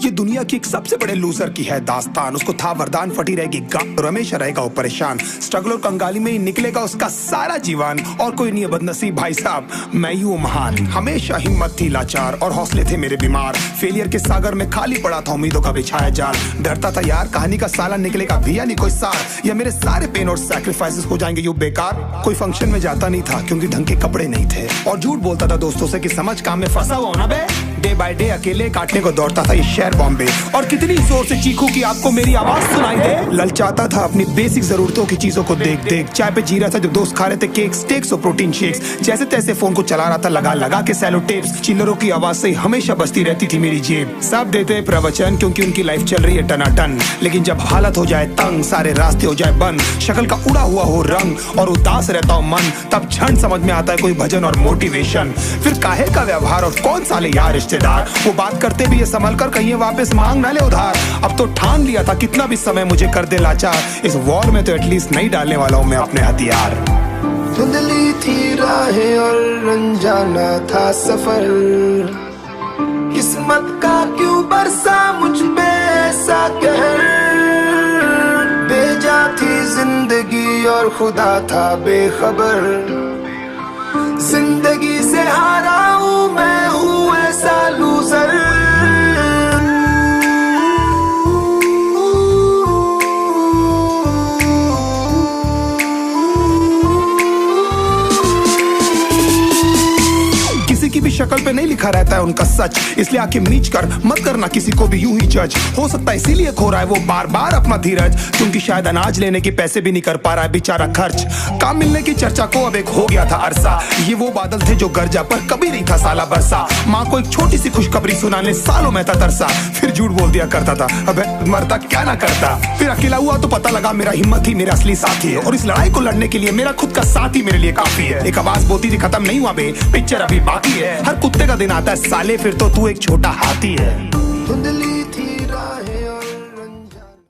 ये दुनिया की एक सबसे बड़े लूजर की है दास्तान। उसको था वरदान, फटी रहेगी गांव, हमेशा रहेगा वो परेशान। स्ट्रगल और कंगाली में ही निकलेगा उसका सारा जीवन। और कोई नहीं है बदनसीब भाई साहब, मैं ही हूँ महान। हमेशा हिम्मत थी लाचार और हौसले थे मेरे बीमार। फेलियर के सागर में खाली पड़ा था उम्मीदों का बिछाया जाल। डरता था यार कहानी का साला निकलेगा भी या नहीं कोई सार, या मेरे सारे पेन और सैक्रिफाइसेस हो जाएंगे यूं बेकार। कोई फंक्शन में जाता नहीं था क्योंकि ढंग के कपड़े नहीं थे, और झूठ बोलता था दोस्तों से कि समझ काम में फंसा हुआ ना बे। डे बाय डे अकेले काटने को दौड़ता था ये शहर बॉम्बे। और कितनी जोर से चीखूं कि आपको मेरी आवाज सुनाई दे। ललचाता था अपनी बेसिक जरूरतों की चीजों को देख देख। चाय पे जी रहा था जब दोस्त खा रहे थे केक, स्टेक्स और प्रोटीन शेक्स। जैसे तैसे फोन को चला रहा था लगा लगा के सैलो टेप्स। चिल्लरों की आवाज से हमेशा बजती रहती थी मेरी जेब। सब देते प्रवचन क्योंकि उनकी लाइफ चल रही है टनाटन, लेकिन जब हालत हो जाए तंग, सारे रास्ते हो जाए बंद, शक्ल का उड़ा हुआ हो रंग और उदास रहता हो मन, तब क्षण समझ में आता है कोई भजन और मोटिवेशन। फिर काहे का व्यवहार और कौन साले यार रिश्तेदार, वो बात करते भी ये संभल कर कहीं वापस मांग ना ले उधार। अब तो ठान लिया था कितना भी समय मुझे कर दे लाचार, इस वॉर में तो एटलीस्ट नहीं डालने वाला हूँ मैं अपने हथियार। धुंधली थी राहें और अनजाना था सफर, किस्मत का क्यों बरसा मुझ पे ऐसा कहर। बेजा थी जिंदगी और खुदा था बेखबर, जिंदगी से हारा हूँ मैं, हूँ ऐसा लूजर। किसी की भी शक्ल पे नहीं लिखा रहता है उनका सच, इसलिए आके मीच कर मत करना किसी को भी यूं ही जज। हो सकता है इसीलिए खो रहा है वो बार बार अपना धीरज, क्योंकि शायद अनाज लेने के पैसे भी नहीं कर पा रहा है बेचारा खर्च। काम मिलने की चर्चा को अब एक हो गया था अरसा, ये वो बादल थे जो गरजा पर कभी नहीं था साला बरसा। माँ को एक छोटी सी खुशखबरी सुनाने सालों में था तरसा, फिर झूठ बोल दिया करता था अबे मरता क्या ना करता। फिर अकेला हुआ तो पता लगा मेरा हिम्मत ही मेरा असली साथी है, और इस लड़ाई को लड़ने के लिए मेरा खुद का साथ ही मेरे लिए काफी है। एक आवाज बोलती थी खत्म नहीं हुआ बे, पिक्चर अभी बाकी है। हर कुत्ते का दिन आता है साले, फिर तो तू एक छोटा हाथी है।